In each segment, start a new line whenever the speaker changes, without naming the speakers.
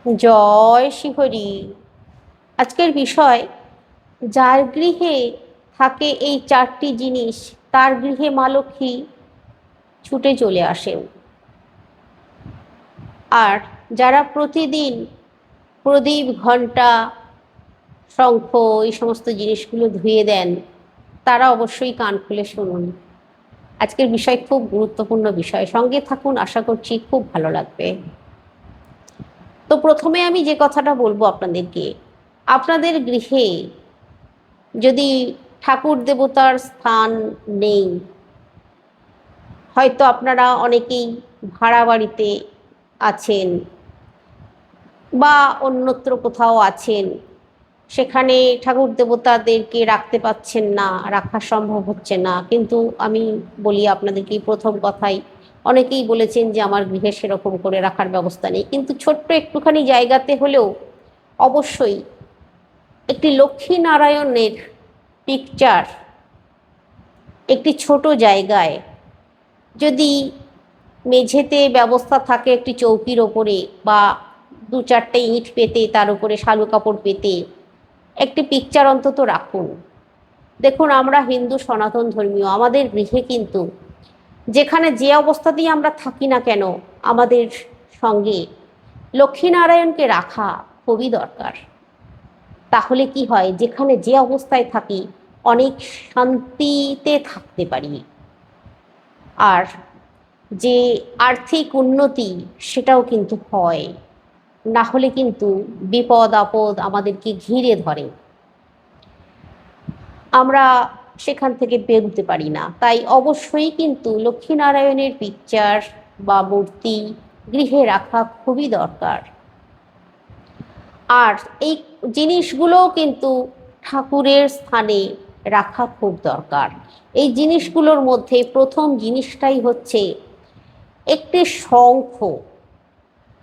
জয় শ্রীহরি। আজকের বিষয়, যার গৃহে থাকে এই চারটি জিনিস তার গৃহে মা লক্ষ্মী ছুটে চলে আসেন। আর যারা প্রতিদিন প্রদীপ, ঘণ্টা, শঙ্খ এই সমস্ত জিনিসগুলো ধুয়ে দেন, তারা অবশ্যই কান খুলে শুনুন। আজকের বিষয় খুব গুরুত্বপূর্ণ বিষয়, সঙ্গে থাকুন, আশা করছি খুব ভালো লাগবে। তো প্রথমে আমি যে কথাটা বলবো আপনাদেরকে, আপনাদের গৃহে যদি ঠাকুর দেবতার স্থান নেই, হয়তো আপনারা অনেকেই ভাড়া বাড়িতে আছেন বা অন্যত্র কোথাও আছেন, সেখানে ঠাকুর দেবতাদেরকে রাখতে পাচ্ছেন না, রাখা সম্ভব হচ্ছে না। কিন্তু আমি বলি আপনাদেরকে প্রথম কথাই, অনেকেই বলেছেন যে আমার গৃহে সেরকম করে রাখার ব্যবস্থা নেই, কিন্তু ছোট্ট একটুখানি জায়গাতে হলেও অবশ্যই একটি লক্ষ্মীনারায়ণের পিকচার একটি ছোট জায়গায়, যদি মেঝেতে ব্যবস্থা থাকে একটি চৌকির ওপরে বা দু চারটে ইঁট পেতে তার উপরে শালু কাপড় পেতে একটি পিকচার অন্তত রাখুন। দেখুন, আমরা হিন্দু সনাতন ধর্মীয়, আমাদের গৃহে কিন্তু যেখানে যে অবস্থাতেই আমরা থাকি না কেন, আমাদের সঙ্গে লক্ষ্মীনারায়ণকে রাখা খুবই দরকার। তাহলে কি হয়, যেখানে যে অবস্থায় থাকি অনেক শান্তিতে থাকতে পারি। আর যে আর্থিক উন্নতি সেটাও কিন্তু হয়, না হলে কিন্তু বিপদ আপদ আমাদেরকে ঘিরে ধরে, আমরা সেখান থেকে বেরোতে পারি না। তাই অবশ্যই কিন্তু লক্ষ্মীনারায়ণের পিকচার বা মূর্তি গৃহে রাখা খুবই দরকার। আর এই জিনিসগুলোও কিন্তু ঠাকুরের স্থানে রাখা খুব দরকার। এই জিনিসগুলোর মধ্যে প্রথম জিনিসটাই হচ্ছে একটি শঙ্খ।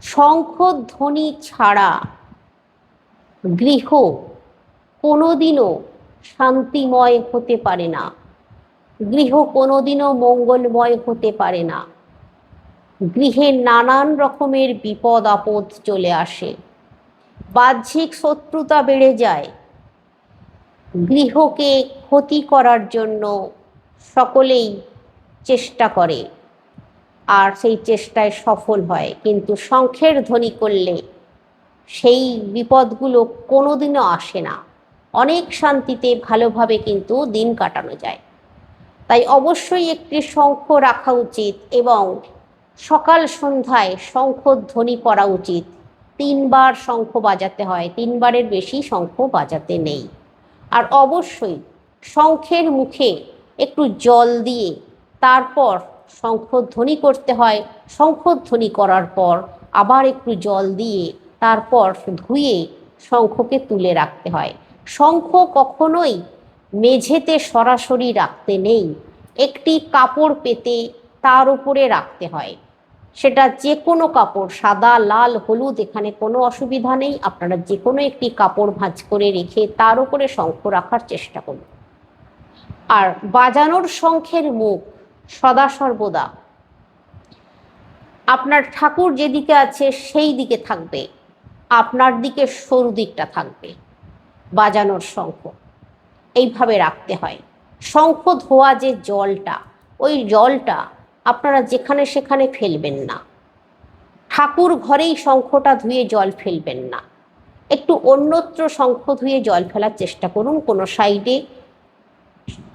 শঙ্খধ্বনি ছাড়া গৃহ কোনোদিনও শান্তিময় হতে পারে না, গৃহ কোনোদিনও মঙ্গলময় হতে পারে না। গৃহে নানান রকমের বিপদ আপদ চলে আসে, বাহ্যিক শত্রুতা বেড়ে যায়, গৃহকে ক্ষতি করার জন্য সকলেই চেষ্টা করে, আর সেই চেষ্টায় সফল হয়। কিন্তু শঙ্খের ধ্বনি করলে সেই বিপদগুলো কোনোদিনও আসে না, অনেক শান্তিতে ভালোভাবে কিন্তু দিন কাটানো যায়। তাই অবশ্যই একটি শঙ্খ রাখা উচিত এবং সকাল সন্ধ্যায় শঙ্খধ্বনি করা উচিত। 3 বার শঙ্খ বাজাতে হয়, 3 বারের বেশি শঙ্খ বাজাতে নেই। আর অবশ্যই শঙ্খের মুখে একটু জল দিয়ে তারপর শঙ্খধ্বনি করতে হয়। শঙ্খধ্বনি করার পর আবার একটু জল দিয়ে তারপর ধুয়ে শঙ্খকে তুলে রাখতে হয়। শঙ্খ কখনোই মেঝেতে সরাসরি রাখতে নেই, একটি কাপড় পেতে তার উপরে রাখতে হয়। সেটা যে কোনো কাপড়, সাদা, লাল, হলুদ, এখানে কোনো অসুবিধা নেই। আপনারা যে কোনো একটি কাপড় ভাঁজ করে রেখে তার উপরে শঙ্খ রাখার চেষ্টা করুন। আর বাজানোর শঙ্খের মুখ সদা সর্বদা আপনার ঠাকুর যেদিকে আছে সেই দিকে থাকবে, আপনার দিকে সরু দিকটা থাকবে বাজানোর শঙ্খ। এইভাবে রাখতে হয়। শঙ্খ ধোয়া যে জলটা, ওই জলটা আপনারা যেখানে সেখানে ফেলবেন না। ঠাকুর ঘরেই শঙ্খটা ধুয়ে জল ফেলবেন না, একটু অন্যত্র শঙ্খ ধুয়ে জল ফেলার চেষ্টা করুন, কোনো সাইডে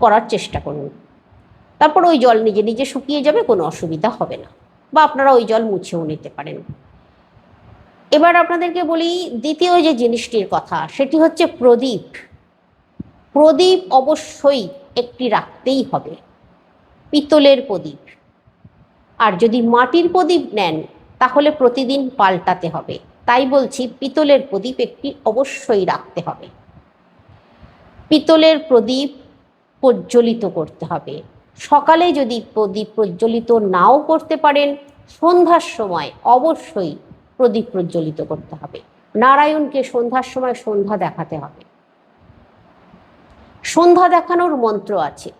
করার চেষ্টা করুন। তারপর ওই জল নিজে নিজে শুকিয়ে যাবে, কোনো অসুবিধা হবে না, বা আপনারা ওই জল মুছেও নিতে পারেন। এবার আপনাদেরকে বলি দ্বিতীয় যে জিনিসটির কথা, সেটি হচ্ছে প্রদীপ। প্রদীপ অবশ্যই একটি রাখতেই হবে, পিতলের প্রদীপ। আর যদি মাটির প্রদীপ নেন তাহলে প্রতিদিন পাল্টাতে হবে। তাই বলছি পিতলের প্রদীপ একটি অবশ্যই রাখতে হবে। পিতলের প্রদীপ প্রজ্বলিত করতে হবে। সকালে যদি প্রদীপ প্রজ্বলিত নাও করতে পারেন, সন্ধ্যার সময় অবশ্যই প্রদীপ প্রজ্বলিত করতে হবে। নারায়ণকে সন্ধ্যার সময় সন্ধ্যা দেখাতে হবে। সন্ধ্যা দেখানোর মন্ত্র আছে,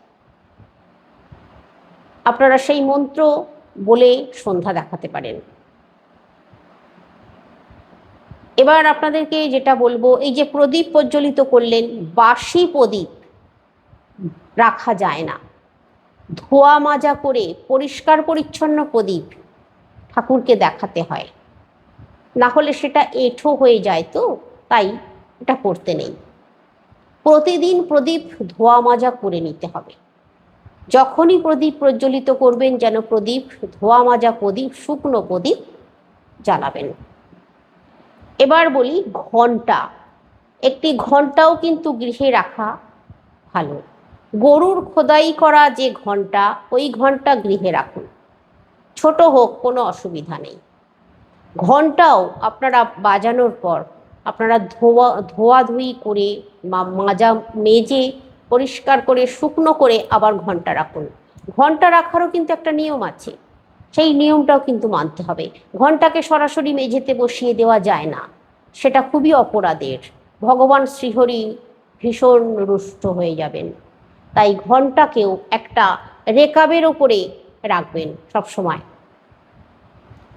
আপনারা সেই মন্ত্র বলে সন্ধ্যা দেখাতে পারেন। এবার আপনাদেরকে যেটা বলবো, এই যে প্রদীপ প্রজ্বলিত করলেন, বাসি প্রদীপ রাখা যায় না। ধোয়া মাজা করে পরিষ্কার পরিচ্ছন্ন প্রদীপ ঠাকুরকে দেখাতে হয়, না হলে সেটা এঁঠো হয়ে যায়, তো তাই এটা করতে নেই। প্রতিদিন প্রদীপ ধোয়া মাজা করে নিতে হবে। যখনই প্রদীপ প্রজ্বলিত করবেন যেন প্রদীপ ধোয়া মাজা প্রদীপ, শুকনো প্রদীপ জ্বালাবেন। এবার বলি ঘণ্টা। একটি ঘণ্টাও কিন্তু গৃহে রাখা ভালো। গরুর খোদাই করা যে ঘণ্টা, ওই ঘণ্টা গৃহে রাখুন, ছোট হোক কোনো অসুবিধা নেই। ঘণ্টাও আপনারা বাজানোর পর আপনারা ধোয়াধুয়ি করে মাজা মেজে পরিষ্কার করে শুকনো করে আবার ঘণ্টা রাখুন। ঘণ্টা রাখারও কিন্তু একটা নিয়ম আছে, সেই নিয়মটাও কিন্তু মানতে হবে। ঘণ্টাকে সরাসরি মেঝেতে বসিয়ে দেওয়া যায় না, সেটা খুবই অপরাধের। ভগবান শ্রীহরি ভীষণ রুষ্ট হয়ে যাবেন। তাই ঘণ্টাকেও একটা রেকাবের ওপরে রাখবেন সবসময়,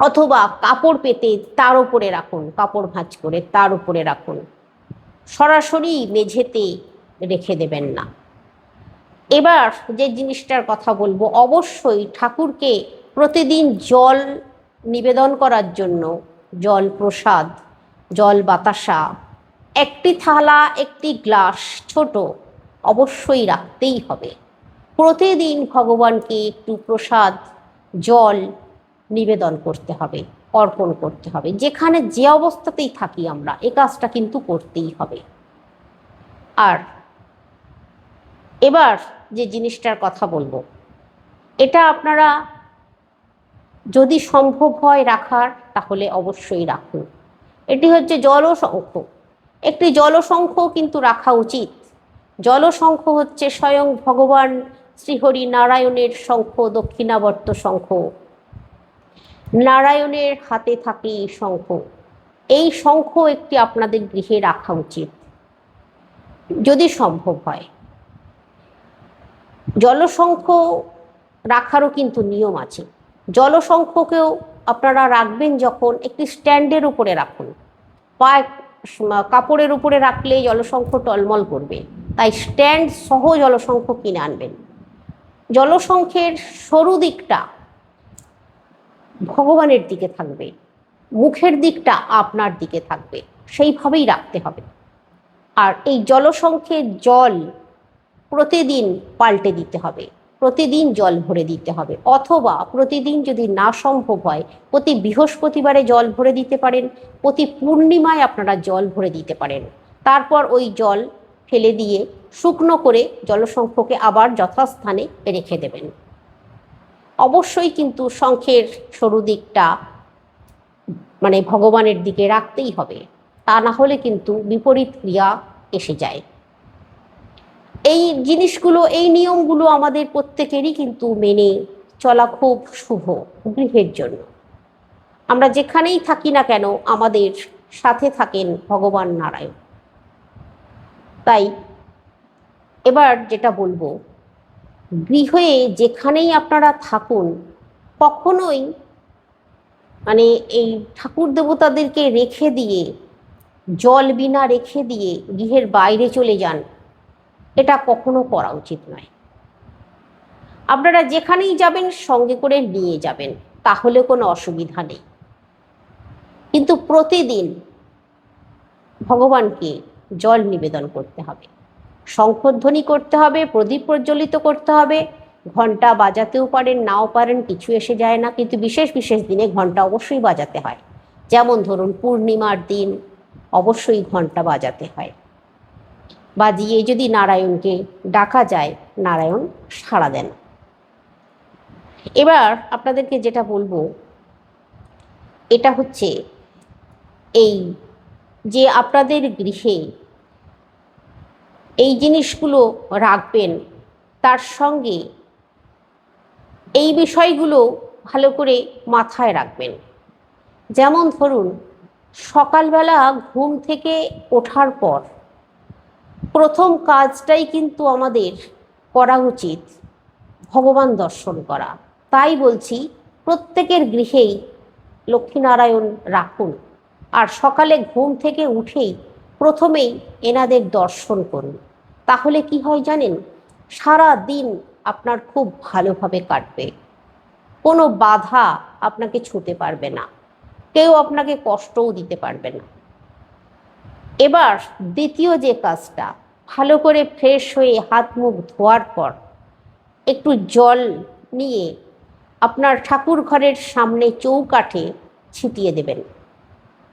অথবা কাপড় পেতে তার উপরে রাখুন, কাপড় ভাঁজ করে তার উপরে রাখুন, সরাসরি মেঝেতে রেখে দেবেন না। এবার যে জিনিসটার কথা বলবো, অবশ্যই ঠাকুরকে প্রতিদিন জল নিবেদন করার জন্য জল প্রসাদ, জল বাতাসা, একটি থালা একটি গ্লাস ছোট অবশ্যই রাখতেই হবে। প্রতিদিন ভগবানকে একটু প্রসাদ জল নিবেদন করতে হবে, অর্পণ করতে হবে। যেখানে যে অবস্থাতেই থাকি আমরা, এ কাজটা কিন্তু করতেই হবে। আর এবার যে জিনিসটার কথা বলবো, এটা আপনারা যদি সম্ভব হয় রাখার, তাহলে অবশ্যই রাখুন। এটি হচ্ছে জলশঙ্খ। একটি জলশঙ্খ কিন্তু রাখা উচিত। জলশঙ্খ হচ্ছে স্বয়ং ভগবান শ্রীহরি নারায়ণের শঙ্খ, দক্ষিণাবর্ত শঙ্খ। নারায়ণের হাতে থাকে এই শঙ্খ। এই শঙ্খ একটি আপনাদের গৃহে রাখা উচিত যদি সম্ভব হয়। জলশঙ্খ রাখারও কিন্তু নিয়ম আছে। জলশঙ্খকেও আপনারা রাখবেন যখন, একটি স্ট্যান্ডের উপরে রাখুন। পায়ে কাপড়ের উপরে রাখলে জলশঙ্খ টলমল করবে, তাই স্ট্যান্ড সহ জলশঙ্খ কিনে আনবেন। জলশঙ্খের সরু দিকটা ভগবানের দিকে থাকবে, মুখের দিকটা আপনার দিকে থাকবে, সেইভাবেই রাখতে হবে। আর এই জলশঙ্খের জল প্রতিদিন পাল্টে দিতে হবে, প্রতিদিন জল ভরে দিতে হবে, অথবা প্রতিদিন যদি না সম্ভব হয় প্রতি বৃহস্পতিবারে জল ভরে দিতে পারেন, প্রতি পূর্ণিমায় আপনারা জল ভরে দিতে পারেন। তারপর ওই জল ফেলে দিয়ে শুকনো করে জলশঙ্খকে আবার যথাস্থানে রেখে দেবেন। অবশ্যই কিন্তু শঙ্খের সরু দিকটা মানে ভগবানের দিকে রাখতেই হবে, তা না হলে কিন্তু বিপরীত ক্রিয়া এসে যায়। এই জিনিসগুলো, এই নিয়মগুলো আমাদের প্রত্যেকেরই কিন্তু মেনে চলা খুব শুভ গৃহের জন্য। আমরা যেখানেই থাকি না কেন, আমাদের সাথে থাকেন ভগবান নারায়ণ। তাই এবার যেটা বলবো, গৃহে যেখানেই আপনারা থাকুন, কখনোই মানে এই ঠাকুর দেবতাদেরকে রেখে দিয়ে, জল বিনা রেখে দিয়ে গৃহের বাইরে চলে যান, এটা কখনো করা উচিত নয়। আপনারা যেখানেই যাবেন সঙ্গে করে নিয়ে যাবেন, তাহলে কোনো অসুবিধা নেই। কিন্তু প্রতিদিন ভগবানকে জল নিবেদন করতে হবে, শঙ্খধ্বনি করতে হবে, প্রদীপ প্রজ্বলিত করতে হবে। ঘণ্টা বাজাতেও পারেন, নাও পারেন, কিছু এসে যায় না, কিন্তু বিশেষ বিশেষ দিনে ঘণ্টা অবশ্যই বাজাতে হয়। যেমন ধরুন পূর্ণিমার দিন অবশ্যই ঘণ্টা বাজাতে হয়। বাজিয়ে যদি নারায়ণকে ডাকা যায়, নারায়ণ সাড়া দেন। এবার আপনাদেরকে যেটা বলবো, এটা হচ্ছে এই যে আপনাদের গৃহে এই জিনিসগুলো রাখবেন, তার সঙ্গে এই বিষয়গুলো ভালো করে মাথায় রাখবেন। যেমন ধরুন সকালবেলা ঘুম থেকে ওঠার পর প্রথম কাজটাই কিন্তু আমাদের করা উচিত ভগবান দর্শন করা। তাই বলছি প্রত্যেকের গৃহেই লক্ষ্মীনারায়ণ রাখুন। আর সকালে ঘুম থেকে উঠেই প্রথমেই এনাদের দর্শন করুন। তাহলে কি হয় জানেন, সারা দিন আপনার খুব ভালোভাবে কাটবে। কোনো বাধা আপনাকে ছুঁতে পারবে না, কেউ আপনাকে কষ্টও দিতে পারবে না। এবার দ্বিতীয় যে কাজটা, ভালো করে ফ্রেশ হয়ে হাত মুখ ধোয়ার পর একটু জল নিয়ে আপনার ঠাকুর ঘরের সামনে চৌকাঠে ছিটিয়ে দেবেন।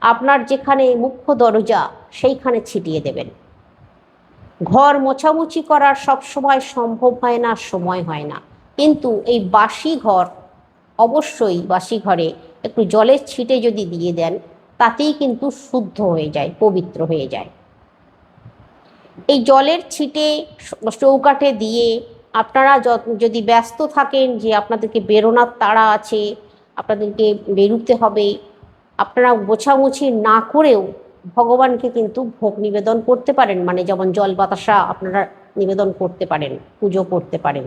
আপনার যেখানে মুখ্য দরজা সেইখানে ছিটিয়ে দেবেন। ঘর মোছামুছি করার সব সময় সম্ভব হয় না, সময় হয় না, কিন্তু এই বাসি ঘর, অবশ্যই বাসি ঘরে একটু জলের ছিটে যদি দিয়ে দেন, তাতেই কিন্তু শুদ্ধ হয়ে যায়, পবিত্র হয়ে যায়। এই জলের ছিটে চৌকাঠে দিয়ে আপনারা যদি ব্যস্ত থাকেন যে আপনাদেরকে বেরোনোর তাড়া আছে, আপনাদেরকে বেরোতে হবে, আপনারা গোছামুছি না করেও ভগবানকে কিন্তু ভোগ নিবেদন করতে পারেন, মানে যেমন জল বাতাসা আপনারা নিবেদন করতে পারেন, পুজো করতে পারেন,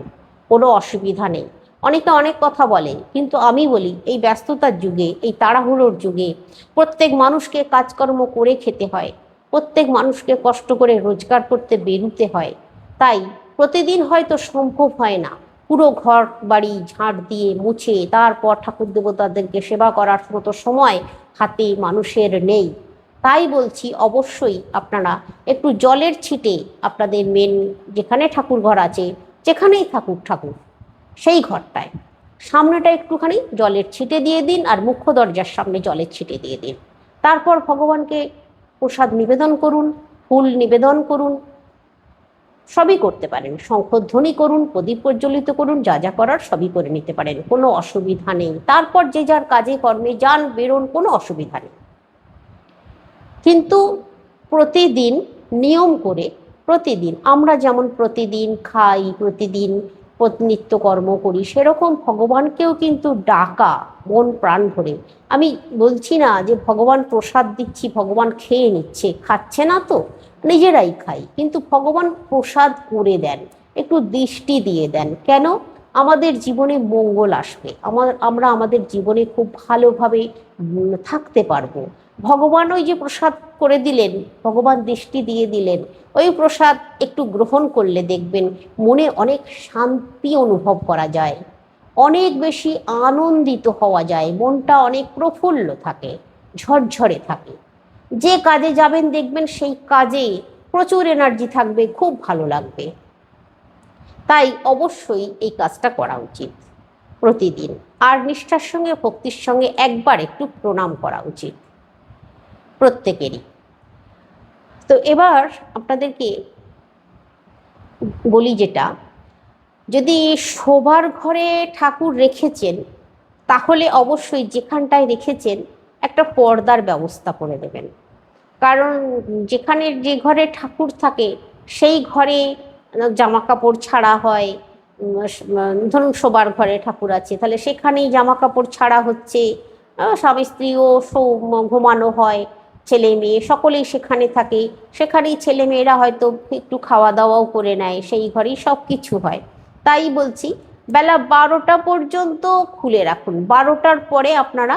কোনো অসুবিধা নেই। অনেকে অনেক কথা বলে, কিন্তু আমি বলি এই ব্যস্ততার যুগে, এই তাড়াহুড়োর যুগে প্রত্যেক মানুষকে কাজকর্ম করে খেতে হয়, প্রত্যেক মানুষকে কষ্ট করে রোজগার করতে বেরোতে হয়। তাই প্রতিদিন হয়তো সম্ভব হয় না পুরো ঘর বাড়ি ঝাঁট দিয়ে মুছে তারপর ঠাকুর দেবতাদেরকে সেবা করার মতো সময় হাতে মানুষের নেই। তাই বলছি অবশ্যই আপনারা একটু জলের ছিটে আপনাদের মেন যেখানে ঠাকুর ঘর আছে, যেখানেই থাকুক ঠাকুর, সেই ঘরটায় সামনেটা একটুখানি জলের ছিটে দিয়ে দিন, আর মুখ্য দরজার সামনে জলের ছিটে দিয়ে দিন। তারপর ভগবানকে প্রসাদ নিবেদন করুন, ফুল নিবেদন করুন, সবই করতে পারেন, শঙ্খধ্বনি করুন, প্রদীপ প্রজ্বলিত করুন, যা যা করার সবই করে নিতে পারেন, কোনো অসুবিধা নেই। তারপর যে যার কাজে কর্মে যান, বেরোন, কোনো অসুবিধা নেই। কিন্তু প্রতিদিন নিয়ম করে, প্রতিদিন আমরা যেমন প্রতিদিন খাই, প্রতিদিন নিত্যকর্ম করি, সেরকম ভগবানকেও কিন্তু ডাকা মন প্রাণ ভরে। আমি বলছি না যে ভগবান প্রসাদ দিচ্ছি, ভগবান খেয়ে নিচ্ছে, খাচ্ছে না তো, নিজেরাই খাই, কিন্তু ভগবান প্রসাদ করে দেন, একটু দৃষ্টি দিয়ে দেন। কেন? আমাদের জীবনে মঙ্গল আসবে, আমরা আমাদের জীবনে খুব ভালোভাবে থাকতে পারবো। ভগবান ওই যে প্রসাদ করে দিলেন, ভগবান দৃষ্টি দিয়ে দিলেন, ওই প্রসাদ একটু গ্রহণ করলে দেখবেন মনে অনেক শান্তি অনুভব করা যায়, অনেক বেশি আনন্দিত হওয়া যায়, মনটা অনেক প্রফুল্ল থাকে, ঝরঝরে থাকে। যে কাজে যাবেন দেখবেন সেই কাজে প্রচুর এনার্জি থাকবে, খুব ভালো লাগবে। তাই অবশ্যই এই কাজটা করা উচিত প্রতিদিন। আর নিষ্ঠার সঙ্গে ভক্তির সঙ্গে একবার একটু প্রণাম করা উচিত প্রত্যেকেরই। তো এবার আপনাদেরকে বলি, যেটা যদি শোবার ঘরে ঠাকুর রেখেছেন, তাহলে অবশ্যই যেখানটায় রেখেছেন একটা পর্দার ব্যবস্থা করে দেবেন। কারণ যেখানে যে ঘরে ঠাকুর থাকে সেই ঘরে জামা কাপড় ছাড়া হয়। ধরুন শোবার ঘরে ঠাকুর আছে, তাহলে সেখানেই জামা কাপড় ছাড়া হচ্ছে, স্বামী স্ত্রীও ঘুমানো হয়, ছেলে মেয়ে সকলেই সেখানে থাকে, সেখানেই ছেলে মেয়েরা হয়তো একটু খাওয়া দাওয়াও করে নেয়, সেই ঘরেই সব কিছু হয়। তাই বলছি বেলা 12টা পর্যন্ত খুলে রাখুন, 12টার পরে আপনারা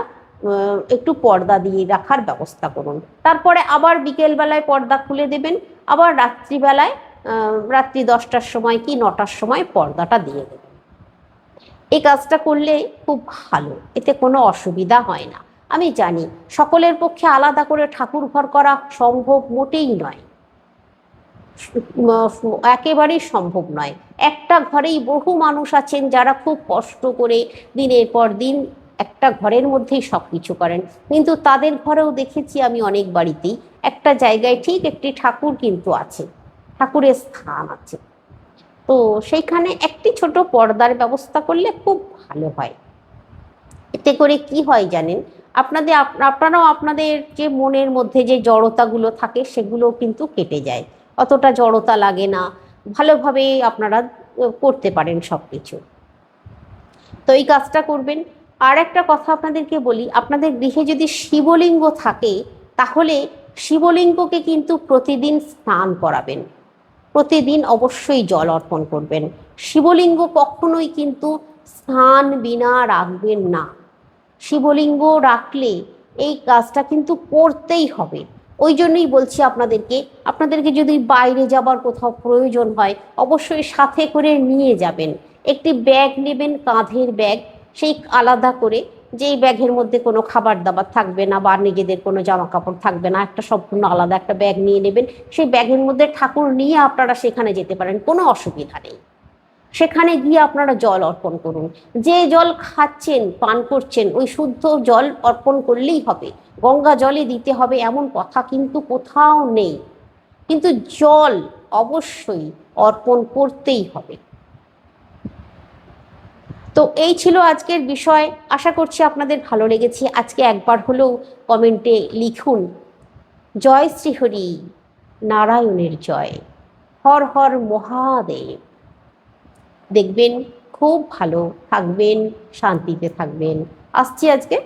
একটু পর্দা দিয়ে রাখার ব্যবস্থা করুন। তারপরে আবার বিকেলবেলায় পর্দা খুলে দেবেন, আবার রাত্রিবেলায় রাত্রি 10টার সময় কি 9টার সময় পর্দাটা দিয়ে দেবেন। এই কাজটা করলে খুব ভালো, এতে কোনো অসুবিধা হয় না। আমি জানি সকলের পক্ষে আলাদা করে ঠাকুর ঘর করা সম্ভব মোটেই নয়, একেবারেই সম্ভব নয়। একটা ঘরেই বহু মানুষ আছেন যারা খুব কষ্ট করে দিনের পর দিন একটা ঘরের মধ্যেই সব কিছু করেন, কিন্তু তাদের ঘরেও দেখেছি আমি অনেক বাড়িতেই একটা জায়গায় ঠিক একটি ঠাকুর কিন্তু আছে, ঠাকুরের স্থান আছে। তো সেইখানে একটি ছোট পর্দার ব্যবস্থা করলে খুব ভালো হয়। এতে করে কি হয় জানেন, আপনারাও আপনাদের যে মনের মধ্যে যে জড়তাগুলো থাকে সেগুলো কিন্তু কেটে যায়, অতটা জড়তা লাগে না, ভালোভাবে আপনারা করতে পারেন সব কিছু। তো এই কাজটা করবেন। আর একটা কথা আপনাদেরকে বলি, আপনাদের গৃহে যদি শিবলিঙ্গ থাকে তাহলে শিবলিঙ্গকে কিন্তু প্রতিদিন স্নান করাবেন, প্রতিদিন অবশ্যই জল অর্পণ করবেন। শিবলিঙ্গ কখনোই কিন্তু স্নান বিনা রাখবেন না। শিবলিঙ্গ রাখলে এই কাজটা কিন্তু করতেই হবে। ওই জন্যই বলছি আপনাদেরকে যদি বাইরে যাবার কোথাও প্রয়োজন হয় অবশ্যই সাথে করে নিয়ে যাবেন। একটি ব্যাগ নেবেন, কাঁধের ব্যাগ, সেই আলাদা করে, যেই ব্যাগের মধ্যে কোনো খাবার দাবার থাকবে না বা নিজেদের কোনো জামা কাপড় থাকবে না, একটা সম্পূর্ণ আলাদা একটা ব্যাগ নিয়ে নেবেন। সেই ব্যাগের মধ্যে ঠাকুর নিয়ে আপনারা সেখানে যেতে পারেন, কোনো অসুবিধা নেই। সেখানে গিয়ে আপনারা জল অর্পণ করুন। যে জল খাচ্ছেন, পান করছেন, ওই শুদ্ধ জল অর্পণ করলেই হবে। গঙ্গা জলে দিতে হবে এমন কথা কিন্তু কোথাও নেই, কিন্তু জল অবশ্যই অর্পণ করতেই হবে। তো এই ছিল আজকের বিষয়। আশা করছি আপনাদের ভালো লেগেছে। আজকে একবার হলেও কমেন্টে লিখুন জয় শ্রীহরি, নারায়ণের জয়, হর হর মহাদেব। দেখবেন খুব ভালো থাকবেন, শান্তিতে থাকবেন। আসছি আজকে।